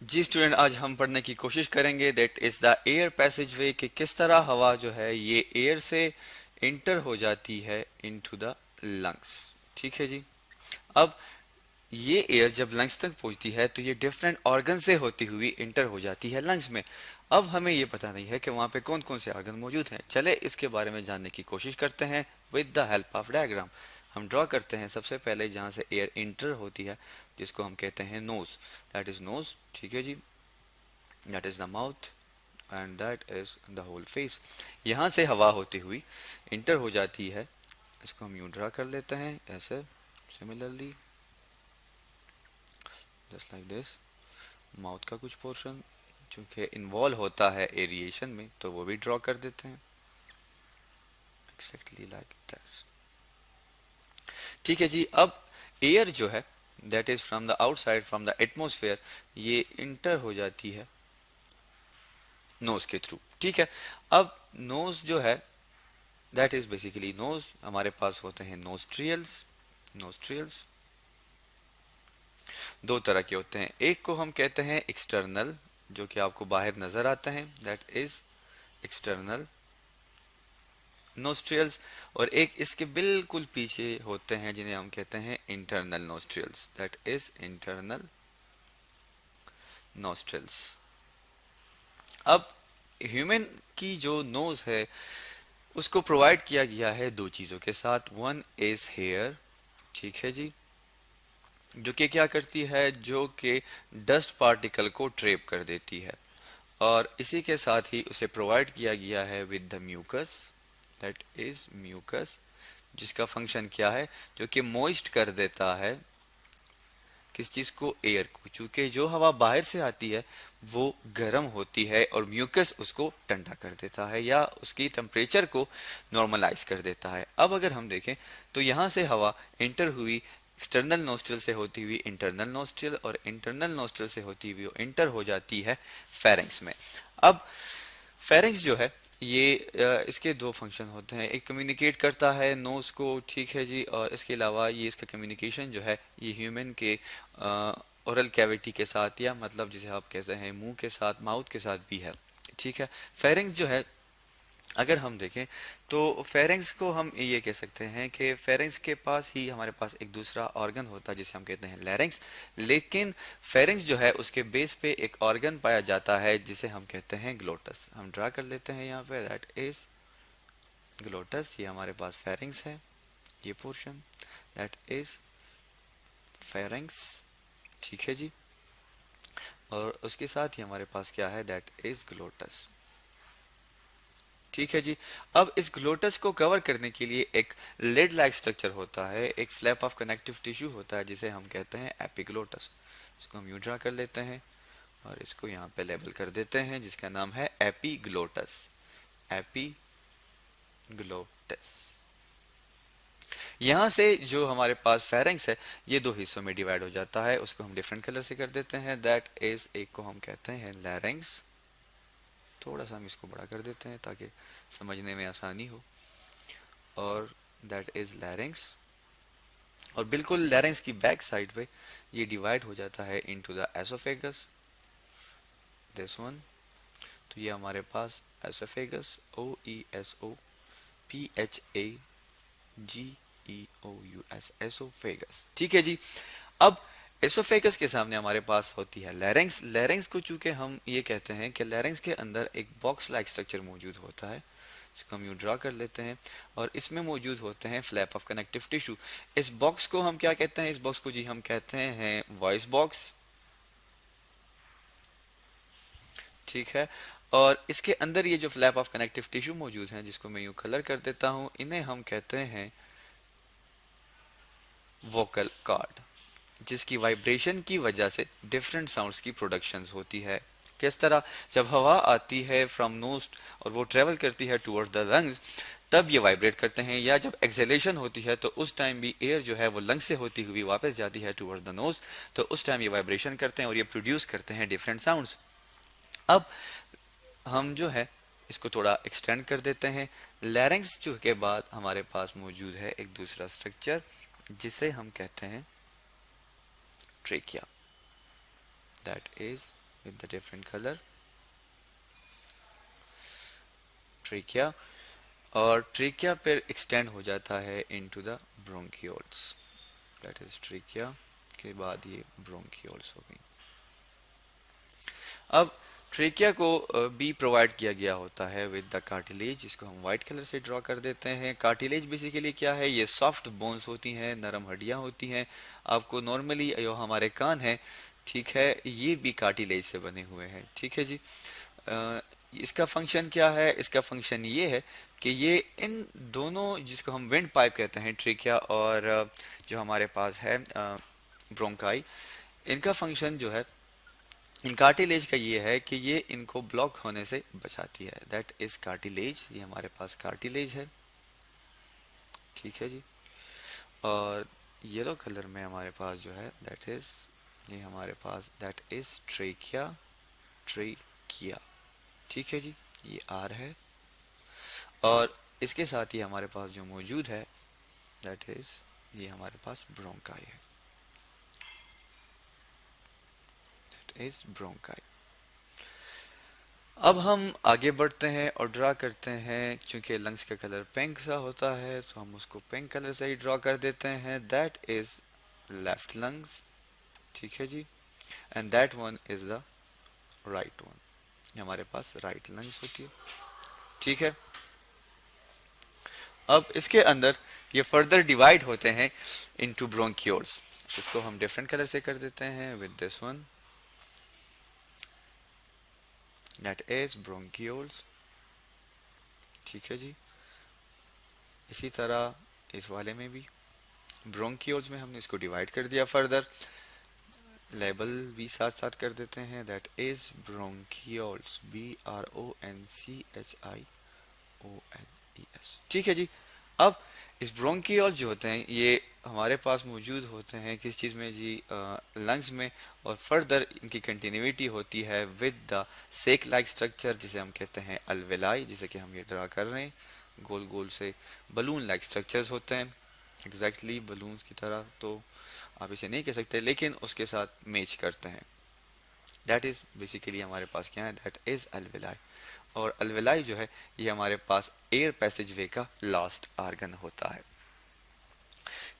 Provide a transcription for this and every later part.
जी student, आज हम पढ़ने की कोशिश करेंगे that is the air passage वे कि किस तरह हवा जो है ये एयर से इंटर हो जाती है इनटू द लंग्स। ठीक है जी। अब ये एयर जब लंग्स तक पहुंचती है तो ये डिफरेंट ऑर्गन से होती हुई इंटर हो जाती है लंग्स में। अब हमें ये पता नहीं है कि वहाँ पे कौन कौन से ऑर्गन मौजूद हैं। चले इसके बारे में जानने की कोशिश करते हैं with the help of diagram. हम ड्रॉ करते हैं सबसे पहले जहाँ से एयर इंटर होती है, जिसको हम कहते हैं नोज। That is nose. ठीक है जी। That is the mouth and that is the whole face. यहाँ से हवा होती हुई इंटर हो जाती है। इसको हम यूं ड्रा कर लेते हैं ऐसे, similarly just like this. Mouth का कुछ पोर्शन चूंकि इन्वॉल्व होता है एरिएशन में तो वो भी ड्रॉ कर देते हैं एक्जैक्टली लाइक दिस। ठीक है जी। अब एयर जो है that is from the outside from the atmosphere, ये इंटर हो जाती है नोज के थ्रू। ठीक है। अब नोज जो है दैट इज बेसिकली नोज, हमारे पास होते हैं नोस्ट्रियल्स। नोस्ट्रियल्स दो तरह के होते हैं, एक को हम कहते हैं एक्सटर्नल जो कि आपको बाहर नजर आते हैं, दैट इज एक्सटर्नल नोस्ट्रियल्स। और एक इसके बिल्कुल पीछे होते हैं जिन्हें हम कहते हैं internal nostrils, that is internal nostrils. अब ह्यूमन की जो नोज है उसको प्रोवाइड किया गया है दो चीजों के साथ। वन इज हेयर, ठीक है जी, जो कि क्या करती है, जो कि डस्ट पार्टिकल को ट्रेप कर देती है। और इसी के साथ ही उसे प्रोवाइड किया गया है with the mucus, that is mucus, जिसका फंक्शन क्या है, जो कि मॉइस्ट कर देता है किस चीज को, एयर को। चूंकि जो हवा बाहर से आती है वो गर्म होती है और म्यूकस उसको ठंडा कर देता है या उसकी टेम्परेचर को नॉर्मलाइज कर देता है। अब अगर हम देखें तो यहाँ से हवा इंटर हुई एक्सटर्नल नोस्ट्रल से होती हुई इंटरनल नोस्ट्रल, और इंटरनल नोस्ट्रल से होती हुई इंटर हो जाती है फेरिंग्स में। अब फेरिंग्स जो है ये इसके दो फंक्शन होते हैं, एक कम्युनिकेट करता है नोज को, ठीक है जी, और इसके अलावा ये इसका कम्युनिकेशन जो है ये ह्यूमन के ओरल कैविटी के साथ, या मतलब जिसे आप कहते हैं मुंह के साथ, माउथ के साथ भी है। ठीक है। फेरिंग्स जो है अगर हम देखें तो फेरिंग्स को हम ये कह सकते हैं कि फेरिंग्स के पास ही हमारे पास एक दूसरा ऑर्गन होता है जिसे हम कहते हैं लैरिंग्स। लेकिन फेरिंग्स जो है उसके बेस पे एक ऑर्गन पाया जाता है जिसे हम कहते हैं ग्लोटस। हम ड्रा कर लेते हैं यहाँ पे, दैट इज ग्लोटस। ये हमारे पास फेरिंग्स है, ये पोर्शन दैट इज फेरिंग्स। ठीक है जी। और उसके साथ ही हमारे पास क्या है, दैट इज ग्लोटस। ठीक है जी। अब इस ग्लोटस को कवर करने के लिए एक लिड लाइक स्ट्रक्चर होता है, एक फ्लैप ऑफ कनेक्टिव टिश्यू होता है जिसे हम कहते हैं एपिग्लोटस। इसको हम यूं ड्रा कर लेते हैं और इसको यहाँ पे लेबल कर देते हैं जिसका नाम है एपिग्लोटस। एपिग्लोटस। यहाँ से जो हमारे पास फेरिंग्स है ये दो हिस्सों में डिवाइड हो जाता है, उसको हम डिफरेंट कलर से कर देते हैं। दैट इज, एक को हम कहते हैं लैरिंग्स, थोड़ा सा हम इसको बड़ा कर देते हैं ताकि समझने में आसानी हो, और दैट इज लैरिंग्स। और बिल्कुल लैरिंग्स की बैक साइड पे ये डिवाइड हो जाता है into the oesophagus, this one. तो ये हमारे पास oesophagus, O E S O P H A G E O U S, oesophagus. ठीक है जी। अब एसोफेगस के सामने हमारे पास होती है लैरिंग्स। लैरिंग्स को चूंकि हम ये कहते हैं कि लैरिंग्स के अंदर एक बॉक्स लाइक स्ट्रक्चर मौजूद होता है, इसको हम यूं ड्रा कर लेते हैं, और इसमें मौजूद होते हैं फ्लैप ऑफ कनेक्टिव टिश्यू। इस बॉक्स को हम क्या कहते हैं, इस बॉक्स को जी हम कहते हैं वॉइस बॉक्स। ठीक है। और इसके अंदर ये जो फ्लैप ऑफ कनेक्टिव टिश्यू मौजूद हैं, जिसको मैं यूं कलर कर देता हूं, इन्हें हम कहते हैं वोकल कॉर्ड, जिसकी वाइब्रेशन की वजह से डिफरेंट साउंड्स की प्रोडक्शंस होती है। किस तरह, जब हवा आती है फ्रॉम नोज और वो ट्रेवल करती है टुवर्ड्स द लंग्स, तब ये वाइब्रेट करते हैं, या जब एक्सेलेशन होती है तो उस टाइम भी एयर जो है वो लंग से होती हुई वापस जाती है टुवर्ड्स द नोज, तो उस टाइम ये वाइब्रेशन करते हैं और ये प्रोड्यूस करते हैं डिफरेंट साउंड्स। अब हम जो है इसको थोड़ा एक्सटेंड कर देते हैं। लैरिंग्स जो के बाद हमारे पास मौजूद है एक दूसरा स्ट्रक्चर जिसे हम कहते हैं trachea, that is with the different colour, trachea, और ट्रेकिया फिर एक्सटेंड हो जाता है into the bronchioles, that is trachea के बाद ये ब्रोंकियोल्स हो गई। अब ट्रेकिया को भी प्रोवाइड किया गया होता है विद द कार्टिलेज, जिसको हम व्हाइट कलर से ड्रॉ कर देते हैं। कार्टिलेज बेसिकली क्या है, ये सॉफ्ट बोन्स होती हैं, नरम हड्डियां होती हैं। आपको नॉर्मली जो हमारे कान है, ठीक है, ये भी कार्टिलेज से बने हुए हैं, ठीक है जी। अ, इसका फंक्शन क्या है, इसका फंक्शन ये है कि ये इन दोनों, जिसको हम विंड पाइप कहते हैं, ट्रेकिया और जो हमारे पास है ब्रोंकाई, इनका फंक्शन जो है इन कार्टिलेज का ये है कि ये इनको ब्लॉक होने से बचाती है। दैट इज कार्टिलेज, ये हमारे पास कार्टिलेज है, ठीक है जी। और येलो कलर में हमारे पास जो है दैट इज, ये हमारे पास दैट इज ट्रेकिया, ट्रेकिया, ठीक है जी, ये आर है। और इसके साथ ही हमारे पास जो मौजूद है दैट इज, ये हमारे पास ब्रोंकाई है, दैट इज ब्रोंकाई। अब हम आगे बढ़ते हैं और ड्रा करते हैं, क्योंकि लंग्स का कलर पिंक सा होता है तो हम उसको पिंक कलर से ही ड्रॉ कर देते हैं। दैट इज लेफ्ट लंग्स, ठीक है जी, and that one is the right one, हमारे पास राइट लंग्स होती है, ठीक है। अब इसके अंदर ये फर्दर डिवाइड होते हैं इनटू ब्रोंकियोल्स, इसको हम डिफरेंट कलर से कर देते हैं with this one, that is bronchioles, ठीक है जी। इसी तरह इस वाले में भी ब्रोंकियोल्स में हमने इसको डिवाइड कर दिया फर्दर, लेबल भी साथ साथ कर देते हैं, दैट इज ब्रोंकियोल्स, BRONCHIOLS, ठीक है जी। अब इस ब्रोंकियोल्स जो होते हैं ये हमारे पास मौजूद होते हैं किस चीज़ में जी, लंग्स में, और फर्दर इनकी कंटिन्यूटी होती है with the sake like structure, जिसे हम कहते हैं अल्वेलाई, जिसे कि हम ये ड्रा कर रहे हैं, गोल गोल से बलून लाइक स्ट्रक्चर्स होते हैं, एग्जैक्टली बलून्स की तरह तो आप इसे नहीं कह सकते, लेकिन उसके साथ मैच करते हैं। दैट इज बेसिकली हमारे पास क्या है, दैट इज अल्वेलाई। और अल्वेलाई जो है ये हमारे पास एयर पैसेज वे का लास्ट आर्गन होता है,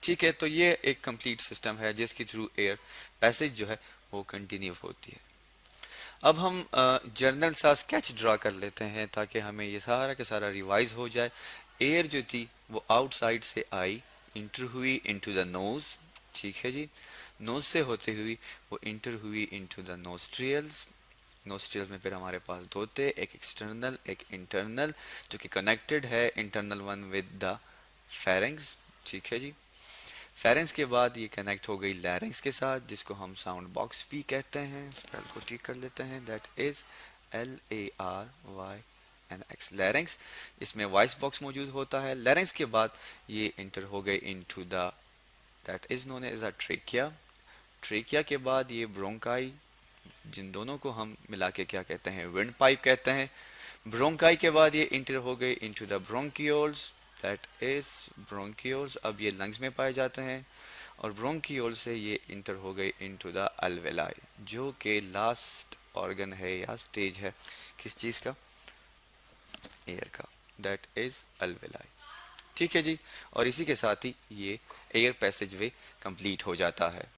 ठीक है। तो ये एक कंप्लीट सिस्टम है जिसके थ्रू एयर पैसेज जो है वो कंटिन्यू होती है। अब हम जर्नल सा स्केच ड्रा कर लेते हैं ताकि हमें ये सारा का सारा रिवाइज हो जाए। एयर जो थी वो आउटसाइड से आई, इंटर हुई इनटू द नोज, ठीक है जी। नोज से होते हुई वो इंटर हुई इनटू द नोस्ट्रियल्स, नोस्ट्रियल्स में फिर हमारे पास दो थे, एक एक्सटर्नल एक इंटरनल, जो कि कनेक्टेड है, internal one with the pharynx, ठीक है जी। फेरेंक्स के बाद ये कनेक्ट हो गई लैरिंक्स के साथ, जिसको हम साउंड बॉक्स भी कहते हैं, स्पेल को ठीक कर लेते हैं, दैट इज LARYNX, लैरिंक्स। इसमें वॉइस बॉक्स मौजूद होता है। लैरिंक्स के बाद ये इंटर हो गए into the, that is known as a trachea. Trachea के बाद ये ब्रोंकाई, जिन दोनों को हम मिला के क्या कहते हैं, विंड पाइप कहते हैं। ब्रोंकाई के बाद ये इंटर हो गए into the bronchioles, that is bronchioles, अब ये लंग्स में पाए जाते हैं। और ब्रोंकियोल से ये इंटर हो गए इनटू द अल्वेलाई, जो कि लास्ट ऑर्गन है या स्टेज है किस चीज़ का, एयर का, दैट इज अल्वेलाई, ठीक है जी। और इसी के साथ ही ये एयर पैसेज वे कंप्लीट हो जाता है।